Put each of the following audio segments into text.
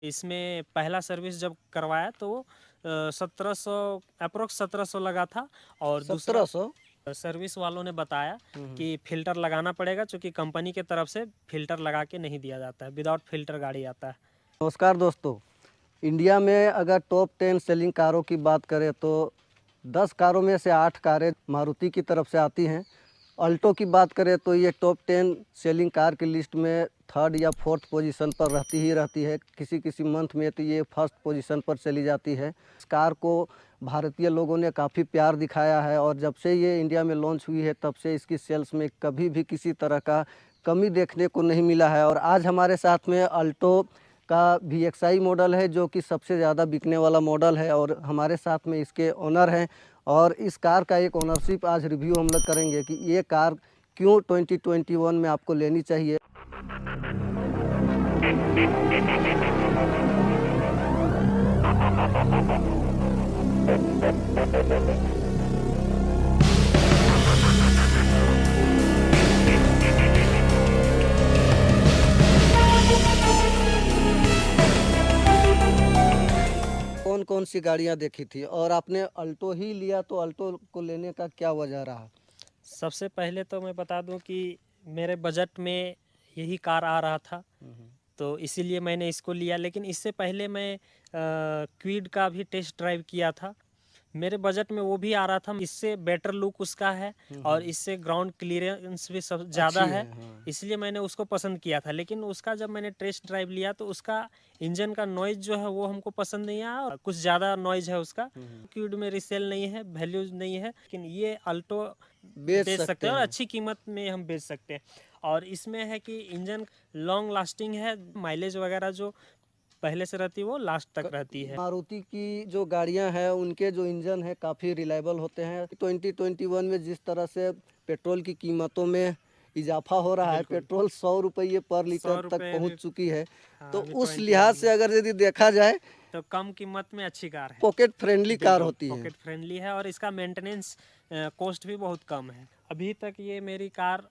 इसमें पहला सर्विस जब करवाया तो 1700 अप्रोक्स 1700 लगा था। और दूसरा 1700। सर्विस वालों ने बताया कि फ़िल्टर लगाना पड़ेगा, क्योंकि कंपनी की तरफ से फ़िल्टर लगा के नहीं दिया जाता है, विदाउट फ़िल्टर गाड़ी आता है। नमस्कार दोस्तों, इंडिया में अगर टॉप 10 सेलिंग कारों की बात करें तो 10 कारों में से 8 कारें मारुति की तरफ से आती हैं। अल्टो की बात करें तो ये टॉप 10 सेलिंग कार की लिस्ट में थर्ड या फोर्थ पोजीशन पर रहती है। किसी किसी मंथ में तो ये फर्स्ट पोजीशन पर चली जाती है। इस कार को भारतीय लोगों ने काफ़ी प्यार दिखाया है और जब से ये इंडिया में लॉन्च हुई है तब से इसकी सेल्स में कभी भी किसी तरह का कमी देखने को नहीं मिला है। और आज हमारे साथ में अल्टो का VXI मॉडल है जो कि सबसे ज़्यादा बिकने वाला मॉडल है और हमारे साथ में इसके ओनर हैं। और इस कार का एक ओनरशिप आज रिव्यू हम लोग करेंगे कि ये कार क्यों 2021 में आपको लेनी चाहिए। कौन कौन सी गाड़ियां देखी थी और आपने अल्टो ही लिया तो अल्टो को लेने का क्या वजह रहा? सबसे पहले तो मैं बता दूं कि मेरे बजट में यही कार आ रहा था, तो इसीलिए मैंने इसको लिया। लेकिन इससे पहले मैं क्विड का भी टेस्ट ड्राइव किया था, मेरे बजट में वो भी आ रहा था। इससे बेटर लुक उसका है और इससे ग्राउंड क्लियरेंस भी सब ज़्यादा अच्छी है, है, हाँ। इसलिए मैंने उसको पसंद किया था। लेकिन उसका जब मैंने टेस्ट ड्राइव लिया तो उसका इंजन का नॉइज़ जो है वो हमको पसंद नहीं आया, और कुछ ज़्यादा नॉइज़ है उसका। क्विड में रिसेल नहीं है, वैल्यूज नहीं है, लेकिन ये अल्टो बेच बेच सकते सकते हैं और हैं। अच्छी कीमत में हम बेच सकते हैं। और इसमें है कि इंजन लॉन्ग लास्टिंग है, माइलेज वगैरह जो पहले से रहती है वो लास्ट तक रहती है। मारुति की जो गाड़ियां हैं उनके जो इंजन है काफ़ी रिलायबल होते हैं। 2021 में जिस तरह से पेट्रोल की कीमतों में इजाफा हो रहा है, पेट्रोल 100 रुपये पर 100 लीटर तक रुपये पहुंच अभी। चुकी है। हाँ, तो अभी उस 21 लिहाज में से अगर यदि देखा जाए तो कम कीमत में अच्छी कार है। पॉकेट फ्रेंडली कार बिल्कुल होती है। पॉकेट फ्रेंडली है और इसका मेंटेनेंस कॉस्ट भी बहुत कम है। अभी तक ये मेरी कार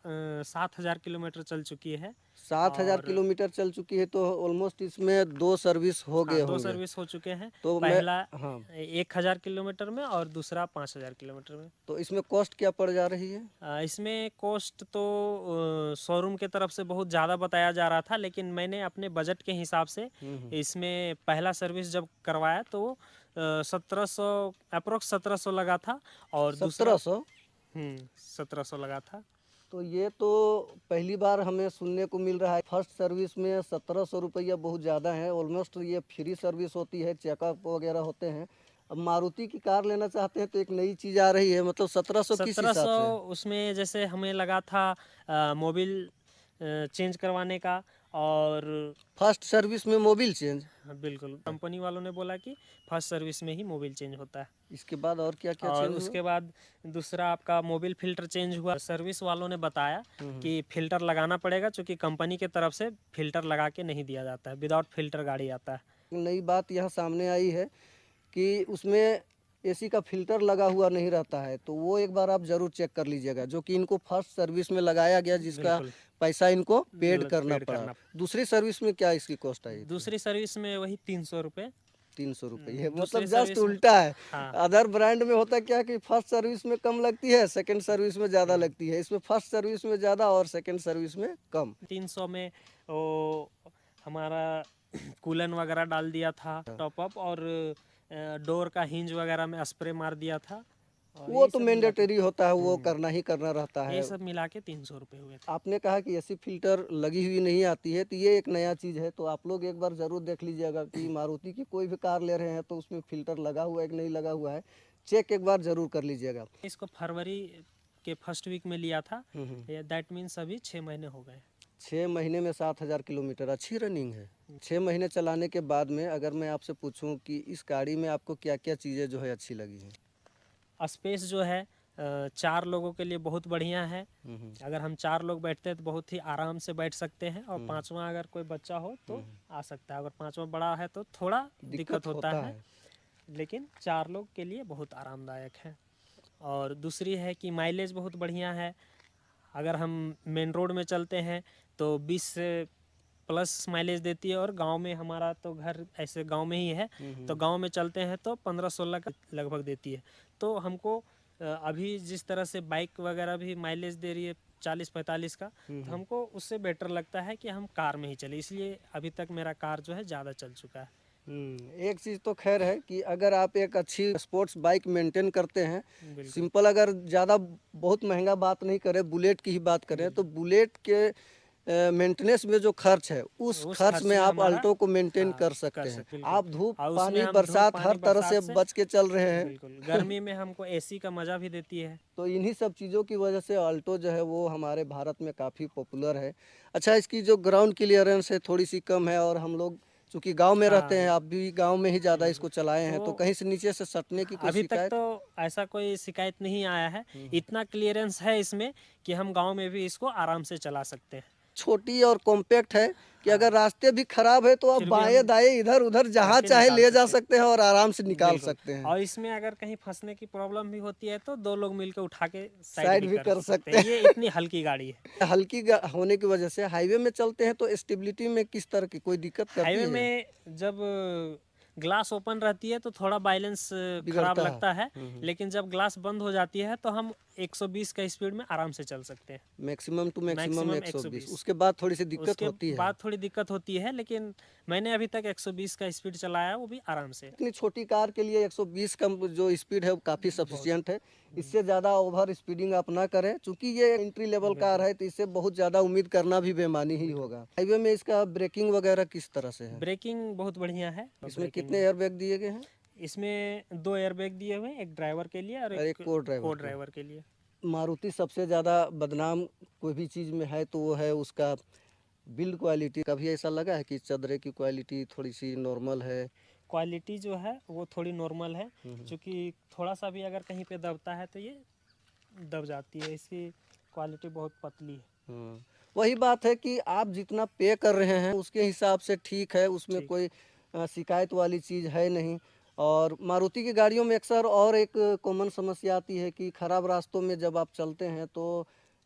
7,000 किलोमीटर चल चुकी है। 7,000 और किलोमीटर चल चुकी है तो ऑलमोस्ट इसमें 2 सर्विस हो हाँ, गए 2 होंगे। सर्विस हो चुके हैं। तो मैं पहला हाँ, 1,000 किलोमीटर में और दूसरा 5,000 किलोमीटर में। तो इसमें कॉस्ट क्या पड़ जा रही है? इसमें कॉस्ट तो शोरूम के तरफ से बहुत ज़्यादा बताया जा रहा था, लेकिन मैंने अपने बजट के हिसाब से इसमें पहला सर्विस जब करवाया तो 1700 अप्रोक्स 1700 लगा था। और दूसरा 1700। 1700 लगा था। तो ये तो पहली बार हमें सुनने को मिल रहा है। फर्स्ट सर्विस में 1700 रुपया बहुत ज़्यादा है। ऑलमोस्ट ये फ्री सर्विस होती है, चेकअप वगैरह होते हैं। अब मारुति की कार लेना चाहते हैं तो एक नई चीज़ आ रही है, मतलब 1700 किस हिसाब 1700 से? उसमें जैसे हमें लगा था मोबिल चेंज करवाने का। और फर्स्ट सर्विस में मोबिल चेंज। हाँ, बिल्कुल कंपनी वालों ने बोला कि फर्स्ट सर्विस में ही मोबिल चेंज होता है। इसके बाद और क्या क्या और चेंज हुआ? उसके बाद दूसरा आपका मोबिल फ़िल्टर चेंज हुआ। सर्विस वालों ने बताया कि फ़िल्टर लगाना पड़ेगा, क्योंकि कंपनी की तरफ से फ़िल्टर लगा के नहीं दिया जाता है, विदाउट फ़िल्टर गाड़ी आता है। नई बात यहाँ सामने आई है कि उसमें एसी का फिल्टर लगा हुआ नहीं रहता है, तो वो एक बार आप ज़रूर चेक कर लीजिएगा, जो कि इनको फर्स्ट सर्विस में लगाया गया जिसका बिल्कुल पैसा इनको पेड करना पेड पड़ा। करना। दूसरी सर्विस में क्या इसकी कॉस्ट आई थी? दूसरी सर्विस में वही 300 रुपये। 300 रुपये, मतलब दूसरी जस्ट सर्विस में उल्टा है। हाँ, अदर ब्रांड में होता क्या कि फर्स्ट सर्विस में कम लगती है, सेकंड सर्विस में ज़्यादा लगती है। इसमें फर्स्ट सर्विस में ज़्यादा और सेकंड सर्विस में कम। 300 में वो हमारा कूलन वगैरह डाल दिया था टॉप अप, और डोर का हिंज वगैरह में स्प्रे मार दिया था। और वो यही तो सब मिला के मैंडेटरी होता है, वो करना ही करना रहता ये है। सब मिला के 300 रुपये हुए थे। आपने कहा कि एसी फिल्टर लगी हुई नहीं आती है, तो ये एक नया चीज़ है। तो आप लोग एक बार ज़रूर देख लीजिएगा कि मारुति की कोई भी कार ले रहे हैं तो उसमें फ़िल्टर लगा हुआ है कि नहीं लगा हुआ है, चेक एक बार ज़रूर कर लीजिएगा। इसको फरवरी के फर्स्ट वीक में लिया था। दैट मीन्स अभी 6 महीने हो गए। 6 महीने में 7,000 किलोमीटर, अच्छी रनिंग है। 6 महीने चलाने के बाद में अगर मैं आपसे पूछूं कि इस गाड़ी में आपको क्या क्या चीज़ें जो है अच्छी लगी हैं? स्पेस जो है 4 लोगों के लिए बहुत बढ़िया है। अगर हम 4 लोग बैठते हैं तो बहुत ही आराम से बैठ सकते हैं, और पांचवा अगर कोई बच्चा हो तो आ सकता है। अगर पांचवा बड़ा है तो थोड़ा दिक्कत होता है, लेकिन 4 लोग के लिए बहुत आरामदायक है। और दूसरी है कि माइलेज बहुत बढ़िया है। अगर हम मेन रोड में चलते हैं तो 20 से प्लस माइलेज देती है। और गांव में हमारा तो घर ऐसे गांव में ही है, तो गांव में चलते हैं तो 15-16 का लगभग देती है। तो हमको अभी जिस तरह से बाइक वगैरह भी माइलेज दे रही है 40-45 का, तो हमको उससे बेटर लगता है कि हम कार में ही चले, इसलिए अभी तक मेरा कार जो है ज़्यादा चल चुका है। एक चीज़ तो खैर है कि अगर आप एक अच्छी स्पोर्ट्स बाइक मेंटेन करते हैं, बिल्कुल सिंपल अगर ज़्यादा बहुत महंगा बात नहीं करें, बुलेट की ही बात करें, तो बुलेट के मेंटेनेंस में जो खर्च है उस खर्च में आप हमारा अल्टो को मेंटेन कर सकते हैं। आप धूप पानी बरसात हर तरह से बच के चल रहे हैं। बिल्कुल गर्मी में हमको एसी का मज़ा भी देती है। तो इन्हीं सब चीज़ों की वजह से अल्टो जो है वो हमारे भारत में काफ़ी पॉपुलर है। अच्छा, इसकी जो ग्राउंड क्लियरेंस है थोड़ी सी कम है, और हम लोग चूँकि गांव में रहते हैं, आप भी गांव में ही ज़्यादा इसको चलाए हैं, तो कहीं से नीचे से सटने की कोई अभी तक शिकायत? तो ऐसा कोई शिकायत नहीं आया है। इतना क्लियरेंस है इसमें कि हम गांव में भी इसको आराम से चला सकते हैं। छोटी और कॉम्पैक्ट है कि अगर रास्ते भी खराब है तो आप फिर भी बाएं हम दाएं इधर उधर जहां करके चाहे निकाल ले जा सकते हैं। सकते हैं और आराम से निकाल बिल्कुल। सकते हैं। और इसमें अगर कहीं फंसने की प्रॉब्लम भी होती है तो 2 लोग मिलकर उठा के साइड साइड भी भी कर कर सकते सकते हैं। ये इतनी हल्की गाड़ी है। हल्की होने की वजह से हाईवे में चलते हैं तो स्टेबिलिटी में किस तरह की कोई दिक्कत करती हाईवे है? में जब ग्लास ओपन रहती है तो थोड़ा बैलेंस खराब बिगड़ता है। लगता है, लेकिन जब ग्लास बंद हो जाती है तो हम 120 का स्पीड में आराम से चल सकते हैं। Maximum to maximum maximum 120। 120। उसके बाद थोड़ी सी दिक्कत उसके होती है। बाद थोड़ी दिक्कत होती है, लेकिन मैंने अभी तक 120 का स्पीड चलाया, वो भी आराम से। इतनी छोटी कार के लिए 120 का जो स्पीड है वो काफ़ी सफिशियंट है। इससे ज़्यादा ओवर स्पीडिंग आप ना करें, क्योंकि ये एंट्री लेवल कार है, तो इससे बहुत ज़्यादा उम्मीद करना भी बेमानी ही होगा। हाईवे में इसका ब्रेकिंग वगैरह किस तरह से है? ब्रेकिंग बहुत बढ़िया है। इसमें ब्रेकिंग कितने एयरबैग दिए गए हैं? इसमें 2 एयरबैग दिए हुए हैं, एक ड्राइवर के लिए और और एक एक को को ड्राइवर के। ड्राइवर के लिए। मारुति सबसे ज़्यादा बदनाम कोई भी चीज़ में है तो वो है उसका बिल्ड क्वालिटी। कभी ऐसा लगा है कि चदरे की क्वालिटी थोड़ी सी नॉर्मल है? क्वालिटी जो है वो थोड़ी नॉर्मल है, क्योंकि थोड़ा सा भी अगर कहीं पे दबता है तो ये दब जाती है। इसकी क्वालिटी बहुत पतली है। वही बात है कि आप जितना पे कर रहे हैं उसके हिसाब से ठीक है, उसमें ठीक। कोई शिकायत वाली चीज़ है नहीं। और मारुति की गाड़ियों में अक्सर और एक कॉमन समस्या आती है कि ख़राब रास्तों में जब आप चलते हैं तो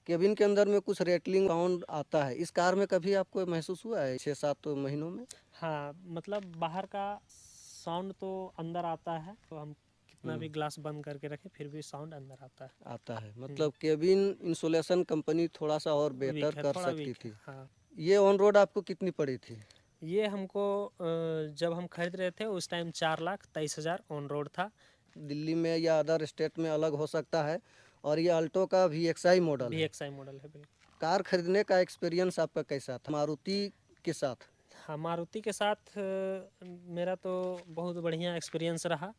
केबिन के अंदर में कुछ रेटलिंग साउंड आता है। इस कार में कभी आपको महसूस हुआ है 6-7 महीनों में? हाँ, मतलब बाहर का साउंड तो अंदर आता है, तो हम कितना भी ग्लास बंद करके रखें फिर भी साउंड अंदर आता है। मतलब केबिन इंसुलेशन कंपनी थोड़ा सा और बेहतर वीक है, कर थोड़ा सकती वीक है। थी। हाँ, ये ऑन रोड आपको कितनी पड़ी थी? ये हमको जब हम खरीद रहे थे उस टाइम 4,23,000 ऑन रोड था। दिल्ली में या अदर स्टेट में अलग हो सकता है। और ये अल्टो का VXI मॉडल है। VXI मॉडल है, बिल्कुल। कार खरीदने का एक्सपीरियंस आपका कैसा था मारुति के साथ? हाँ, मारुति के साथ मेरा तो बहुत बढ़िया एक्सपीरियंस रहा।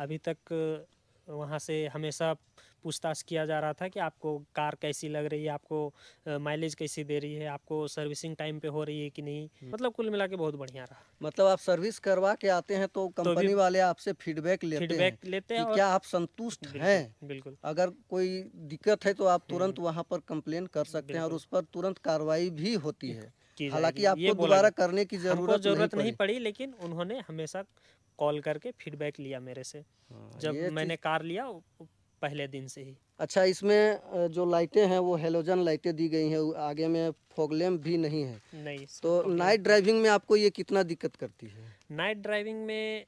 अभी तक वहाँ से हमेशा पूछताछ किया जा रहा था कि आपको कार कैसी लग रही है, आपको माइलेज कैसी दे रही है, आपको सर्विसिंग टाइम पे हो रही है कि नहीं। मतलब कुल मिला के बहुत बढ़िया रहा। मतलब आप सर्विस करवा के आते हैं तो कंपनी वाले आपसे फीडबैक लेते हैं लेते हैं कि और क्या आप संतुष्ट हैं? बिल्कुल अगर कोई दिक्कत है तो आप तुरंत वहां पर कंप्लेन कर सकते हैं और उस पर तुरंत कार्रवाई भी होती है। की हालांकि जाएगी, ये आपको बोला दोबारा गया। करने की हमको जरूरत ज़रूरत नहीं नहीं पड़ी। पड़ी, लेकिन उन्होंने हमेशा कॉल करके फीडबैक लिया मेरे से जब ये मैंने कार लिया पहले दिन से ही। अच्छा, इसमें जो लाइटें हैं वो हेलोजन लाइटें दी गई हैं, आगे में फॉग लैम्प भी नहीं है। नहीं, तो नाइट ड्राइविंग में आपको ये कितना दिक्कत करती है? नाइट ड्राइविंग में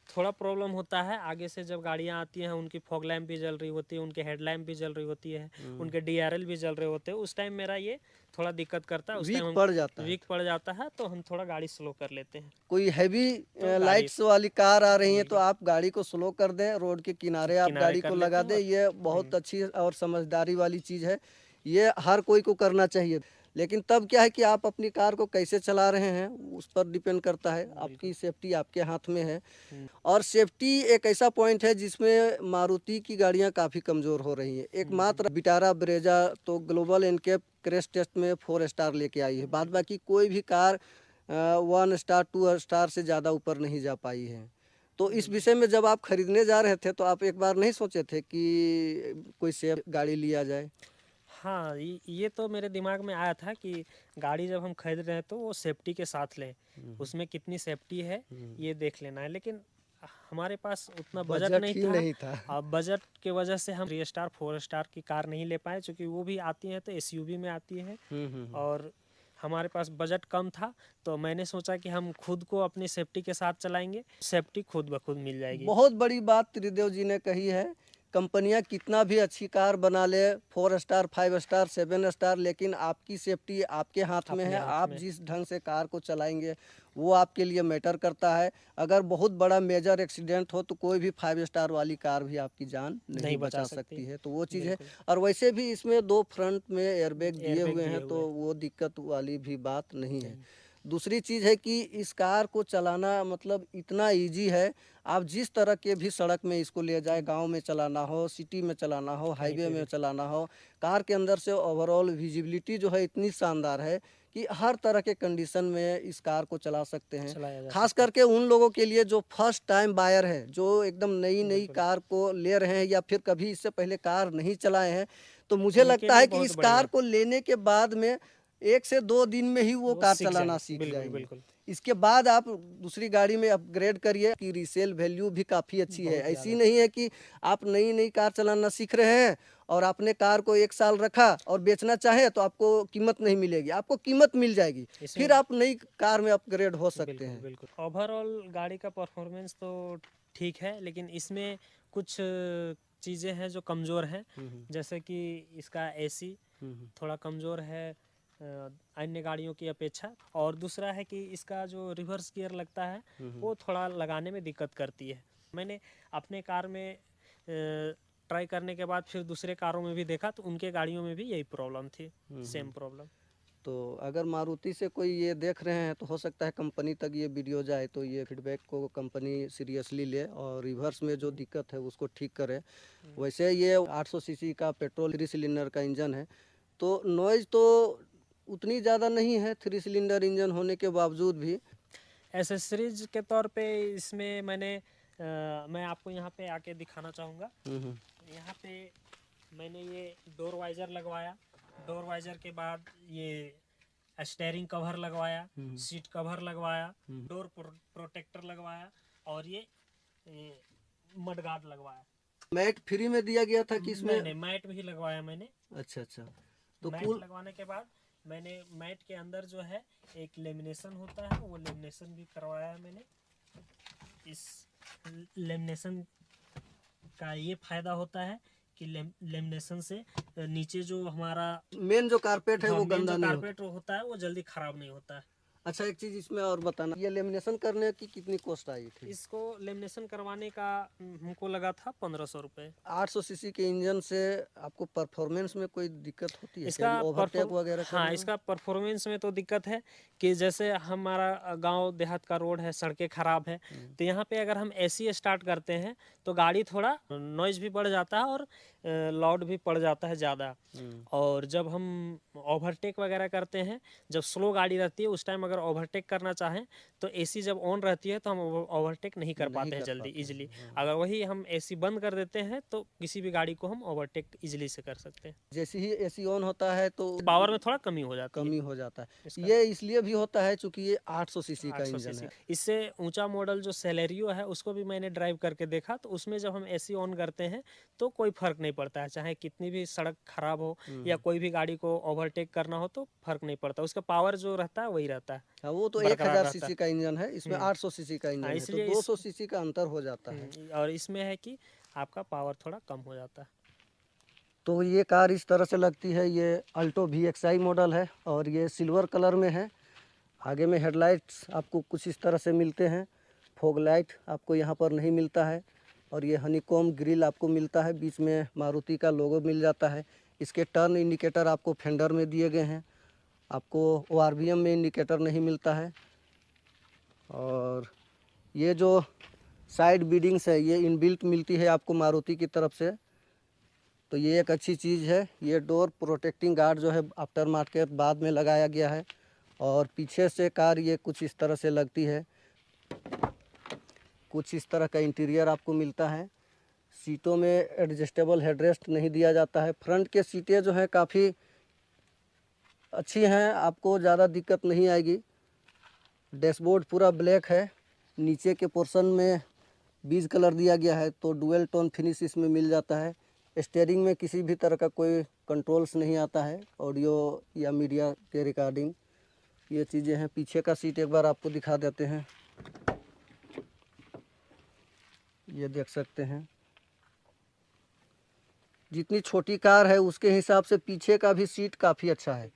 थोड़ा प्रॉब्लम होता है। आगे से जब गाड़ियाँ आती हैं उनकी फॉग लैम्प भी जल रही होती है, उनके हेडलैम्प भी जल रही होती है, उनके DRL भी जल रहे होते हैं। उस टाइम मेरा ये थोड़ा दिक्कत करता है। उस टाइम पड़ जाता है। वीक पड़ जाता है, तो हम थोड़ा गाड़ी स्लो कर लेते हैं। कोई हैवी लाइट्स वाली कार आ रही है तो आप गाड़ी को स्लो कर दें, रोड के किनारे आप किनारे गाड़ी कर को लेते लगा हैं दें। ये बहुत अच्छी और समझदारी वाली चीज़ है। ये हर कोई को करना चाहिए। लेकिन तब क्या है कि आप अपनी कार को कैसे चला रहे हैं उस पर डिपेंड करता है। आपकी सेफ्टी आपके हाथ में है। और सेफ्टी एक ऐसा पॉइंट है जिसमें मारुति की गाड़ियां काफ़ी कमज़ोर हो रही हैं। एकमात्र विटारा ब्रेजा तो ग्लोबल एनकेप क्रैश टेस्ट में 4 स्टार लेके आई है। बाद बाकी कोई भी कार 1 स्टार 2 स्टार से ज़्यादा ऊपर नहीं जा पाई है। तो इस विषय में जब आप खरीदने जा रहे थे तो आप एक बार नहीं सोचे थे कि कोई सेफ गाड़ी लिया जाए? हाँ, ये तो मेरे दिमाग में आया था कि गाड़ी जब हम खरीद रहे हैं तो वो सेफ्टी के साथ लें, उसमें कितनी सेफ्टी है ये देख लेना है। लेकिन हमारे पास उतना बजट नहीं था। अब बजट के वजह से हम 3 स्टार 4 स्टार की कार नहीं ले पाए, क्योंकि वो भी आती हैं तो SUV में आती है और हमारे पास बजट कम था, तो मैंने सोचा कि हम खुद को अपनी सेफ्टी के साथ चलाएंगे, सेफ्टी खुद ब खुद मिल जाएगी। बहुत बड़ी बात त्रिदेव जी ने कही है। कंपनियां कितना भी अच्छी कार बना ले, 4 स्टार 5 स्टार 7 स्टार, लेकिन आपकी सेफ्टी आपके हाथ में अपने है। हाथ आप में। जिस ढंग से कार को चलाएंगे वो आपके लिए मैटर करता है। अगर बहुत बड़ा मेजर एक्सीडेंट हो तो कोई भी 5 स्टार वाली कार भी आपकी जान नहीं बचा सकती है, तो वो चीज़ है। बिल्कुल। और वैसे भी इसमें 2 फ्रंट में एयरबैग दिए एयरबैग हुए दिए हैं, तो हुए वो दिक्कत वाली भी बात नहीं है। नहीं। दूसरी चीज़ है कि इस कार को चलाना मतलब इतना इजी है। आप जिस तरह के भी सड़क में इसको ले जाए, गांव में चलाना हो, सिटी में चलाना हो, कहीं हाईवे पे में भी चलाना हो, कार के अंदर से ओवरऑल विजिबिलिटी जो है इतनी शानदार है कि हर तरह के कंडीशन में इस कार को चला सकते हैं। चलाया जा खास सकता है। करके उन लोगों के लिए जो फर्स्ट टाइम बायर है, जो एकदम नई नई बिल्कुल। कार को ले रहे हैं या फिर कभी इससे पहले कार नहीं चलाए हैं, तो मुझे उनके लगता लिए है कि बहुत इस कार बढ़िया। को लेने के बाद में 1 से 2 दिन में ही वो वो कार सीख चलाना जाएंगे, सीख बिल्कुल जाएंगे। बिल्कुल। इसके बाद आप दूसरी गाड़ी में अपग्रेड करिए कि रीसेल वैल्यू भी काफ़ी अच्छी है। बहुत ऐसी ज़्यादा। नहीं है कि आप नई नई कार चलाना सीख रहे हैं और आपने कार को 1 साल रखा और बेचना चाहे तो आपको कीमत नहीं मिलेगी। आपको कीमत मिल जाएगी, फिर इसमें आप नई कार में अपग्रेड हो सकते बिल्कुल हैं। बिल्कुल। ओवरऑल गाड़ी का परफॉर्मेंस तो ठीक है, लेकिन इसमें कुछ चीज़ें हैं जो कमज़ोर हैं। जैसे कि इसका एसी थोड़ा कमज़ोर है अन्य गाड़ियों की अपेक्षा। और दूसरा है कि इसका जो रिवर्स गियर लगता है वो थोड़ा लगाने में दिक्कत करती है। मैंने अपने कार में ट्राई करने के बाद फिर दूसरे कारों में भी देखा, तो उनके गाड़ियों में भी यही प्रॉब्लम थी, सेम प्रॉब्लम। तो अगर मारुति से कोई ये देख रहे हैं तो हो सकता है कंपनी तक ये वीडियो जाए, तो ये फीडबैक को कंपनी सीरियसली ले और रिवर्स में जो दिक्कत है उसको ठीक करे। वैसे ये 800 सीसी का पेट्रोल 3 सिलेंडर का इंजन है, तो नॉइज़ तो उतनी ज़्यादा नहीं है 3 सिलेंडर इंजन होने के बावजूद भी। एसेसरीज के तौर पे इसमें मैं आपको यहाँ पे आके दिखाना चाहूँगा। यहाँ पे मैंने ये डोर वाइजर लगवाया, डोर वाइजर के बाद ये स्टेयरिंग कवर लगवाया, सीट कवर लगवाया, डोर प्रोटेक्टर लगवाया और ये मड गार्ड लगवाया। मैट फ्री में दिया गया था कि इसमें? नहीं, मैट भी लगवाया मैंने। अच्छा अच्छा। तो मैट लगवाने के बाद मैंने मैट के अंदर जो है एक लेमिनेशन होता है, वो लेमिनेशन भी करवाया मैंने। इस लेमिनेशन का ये फायदा होता है कि लेमिनेशन से नीचे जो हमारा मेन जो कारपेट है वो मेन गंदा जो नहीं कारपेट होता है वो जल्दी खराब नहीं होता है। अच्छा, एक चीज़ इसमें और बताना, ये लेमिनेशन करने की कितनी कॉस्ट आई थी? इसको लेमिनेशन करवाने का हमको लगा था 1500 रुपये। 800 सीसी के इंजन से आपको परफॉर्मेंस में कोई दिक्कत होती है इसका क्या, ओवरटेक वगैरह करने हाँ, में? इसका परफॉर्मेंस में तो दिक्कत है कि जैसे हमारा गांव देहात का रोड है, सड़कें ख़राब है, तो यहाँ पे अगर हम एसी स्टार्ट करते हैं तो गाड़ी थोड़ा नॉइज़ भी बढ़ जाता है और लाउड भी पड़ जाता है ज़्यादा। और जब हम ओवरटेक वगैरह करते हैं, जब स्लो गाड़ी रहती है उस टाइम अगर ओवरटेक करना चाहें तो एसी जब ऑन रहती है तो हम ओवरटेक नहीं कर पाते हैं जल्दी इजीली। अगर वही हम एसी बंद कर देते हैं तो किसी भी गाड़ी को हम ओवरटेक इजीली से कर सकते हैं। जैसे ही एसी ऑन होता है तो पावर में थोड़ा कमी हो जाती है। कमी हो जाता है। इसका ये इसलिए भी होता है चूंकि ये 800 सीसी का 800 इंजन सीसी। है। इससे ऊंचा मॉडल जो सेलेरियो है उसको भी मैंने ड्राइव करके देखा, तो उसमें जब हम एसी ऑन करते हैं तो कोई फर्क नहीं पड़ता है, चाहे कितनी भी सड़क खराब हो या कोई भी गाड़ी को ओवरटेक करना हो तो फर्क नहीं पड़ता, उसका पावर जो रहता है वही रहता है, हाँ, वो तो बरकरार 1000 रहता सीसी का इंजन है, इसमें 800 सीसी का है। हाँ, इंजन है, तो इसलिए 200 सीसी का अंतर हो जाता है। और इसमें है कि आपका पावर थोड़ा कम हो जाता है। तो ये कार इस तरह से लगती है। ये अल्टो VXI मॉडल है और ये सिल्वर कलर में है। आगे में हेडलाइट्स आपको कुछ इस तरह से मिलते हैं, फॉग लाइट आपको यहाँ पर नहीं मिलता है और ये हनीकॉम ग्रिल आपको मिलता है, बीच में मारुति का लोगो मिल जाता है। इसके टर्न इंडिकेटर आपको फेंडर में दिए गए हैं, आपको ORVM में इंडिकेटर नहीं मिलता है। और ये जो साइड बीडिंग्स है ये इनबिल्ट मिलती है आपको मारुति की तरफ से, तो ये एक अच्छी चीज़ है। ये डोर प्रोटेक्टिंग गार्ड जो है आफ्टर मार्केट बाद में लगाया गया है। और पीछे से कार ये कुछ इस तरह से लगती है, कुछ इस तरह का इंटीरियर आपको मिलता है। सीटों में एडजस्टेबल हेडरेस्ट नहीं दिया जाता है। फ्रंट के सीटें जो है काफ़ी अच्छी हैं, आपको ज़्यादा दिक्कत नहीं आएगी। डैशबोर्ड पूरा ब्लैक है, नीचे के पोर्शन में बीज कलर दिया गया है, तो डुअल टोन फिनिश इसमें मिल जाता है। स्टीयरिंग में किसी भी तरह का कोई कंट्रोल्स नहीं आता है ऑडियो या मीडिया के रिकॉर्डिंग। ये चीज़ें हैं। पीछे का सीट एक बार आपको दिखा देते हैं, ये देख सकते हैं। जितनी छोटी कार है उसके हिसाब से पीछे का भी सीट काफ़ी अच्छा है।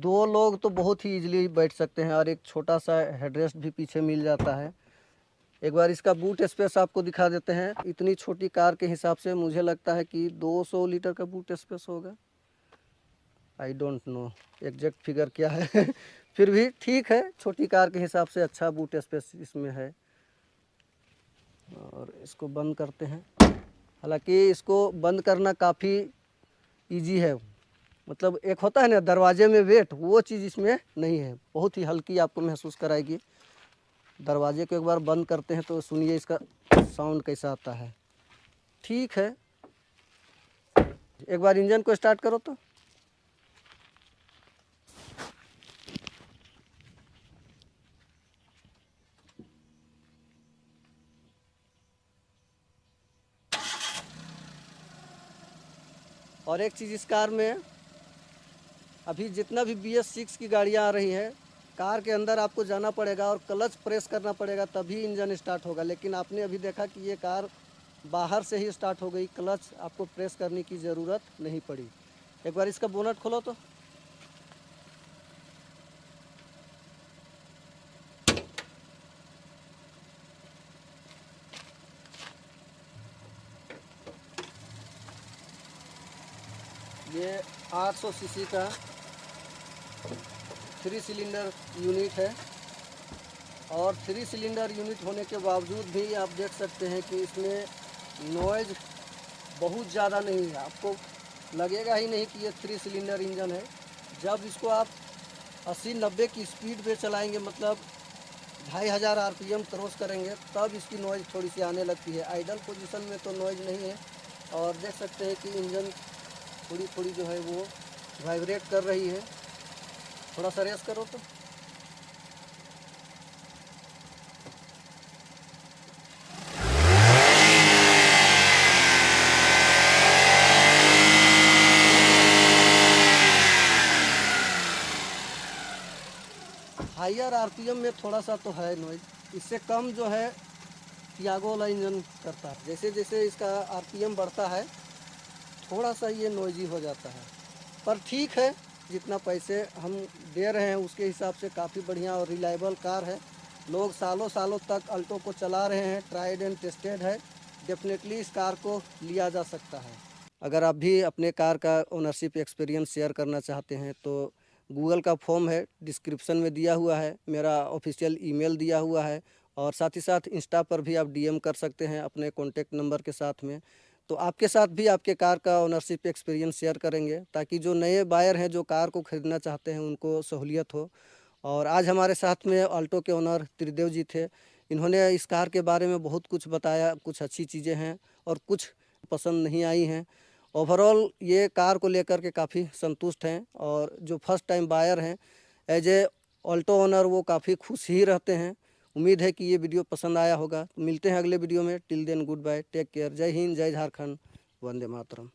2 लोग तो बहुत ही इजीली बैठ सकते हैं और एक छोटा सा हेडरेस्ट भी पीछे मिल जाता है। एक बार इसका बूट स्पेस आपको दिखा देते हैं। इतनी छोटी कार के हिसाब से मुझे लगता है कि 200 लीटर का बूट स्पेस होगा। I don't know exact figure क्या है फिर भी ठीक है, छोटी कार के हिसाब से अच्छा बूट स्पेस इसमें है। और इसको बंद करते हैं। हालांकि इसको बंद करना काफ़ी इजी है, मतलब एक होता है ना दरवाजे में वेट, वो चीज़ इसमें नहीं है। बहुत ही हल्की आपको महसूस कराएगी। दरवाजे को एक बार बंद करते हैं तो सुनिए इसका साउंड कैसा आता है। ठीक है, एक बार इंजन को स्टार्ट करो तो। और एक चीज़ इस कार में, अभी जितना भी BS6 की गाड़ियाँ आ रही हैं, कार के अंदर आपको जाना पड़ेगा और क्लच प्रेस करना पड़ेगा तभी इंजन स्टार्ट होगा। लेकिन आपने अभी देखा कि ये कार बाहर से ही स्टार्ट हो गई, क्लच आपको प्रेस करने की ज़रूरत नहीं पड़ी। एक बार इसका बोनट खोलो तो। ये 800 सीसी का 3 सिलेंडर यूनिट है और 3 सिलेंडर यूनिट होने के बावजूद भी आप देख सकते हैं कि इसमें नॉइज़ बहुत ज़्यादा नहीं है। आपको लगेगा ही नहीं कि ये 3 सिलेंडर इंजन है। जब इसको आप 80-90 की स्पीड पे चलाएंगे, मतलब 2500 RPM क्रॉस करेंगे, तब इसकी नॉइज़ थोड़ी सी आने लगती है। आइडल पोजीशन में तो नॉइज़ नहीं है। और देख सकते हैं कि इंजन थोड़ी थोड़ी जो है वो वाइब्रेट कर रही है। थोड़ा सा रेस करो तो। हायर RPM में थोड़ा सा तो है नॉइज़, इससे कम जो है टियागो वाला इंजन करता है। जैसे जैसे इसका RPM बढ़ता है थोड़ा सा ये नॉइजी हो जाता है, पर ठीक है, जितना पैसे हम दे रहे हैं उसके हिसाब से काफ़ी बढ़िया और रिलायबल कार है। लोग सालों सालों तक अल्टो को चला रहे हैं, ट्राइड एंड टेस्टेड है। डेफिनेटली इस कार को लिया जा सकता है। अगर आप भी अपने कार का ओनरशिप एक्सपीरियंस शेयर करना चाहते हैं तो गूगल का फॉर्म है, डिस्क्रिप्शन में दिया हुआ है, मेरा ऑफिशियल ईमेल दिया हुआ है और साथ ही साथ इंस्टा पर भी आप DM कर सकते हैं अपने कॉन्टैक्ट नंबर के साथ में। तो आपके साथ भी आपके कार का ओनरशिप एक्सपीरियंस शेयर करेंगे ताकि जो नए बायर हैं जो कार को ख़रीदना चाहते हैं उनको सहूलियत हो। और आज हमारे साथ में अल्टो के ओनर त्रिदेव जी थे। इन्होंने इस कार के बारे में बहुत कुछ बताया, कुछ अच्छी चीज़ें हैं और कुछ पसंद नहीं आई हैं। ओवरऑल ये कार को लेकर के काफ़ी संतुष्ट हैं और जो फर्स्ट टाइम बायर हैं एज ए ऑल्टो ओनर वो काफ़ी खुश ही रहते हैं। उम्मीद है कि ये वीडियो पसंद आया होगा। तो मिलते हैं अगले वीडियो में। Till then good bye, take care. जय हिंद, जय झारखंड, वंदे मातरम।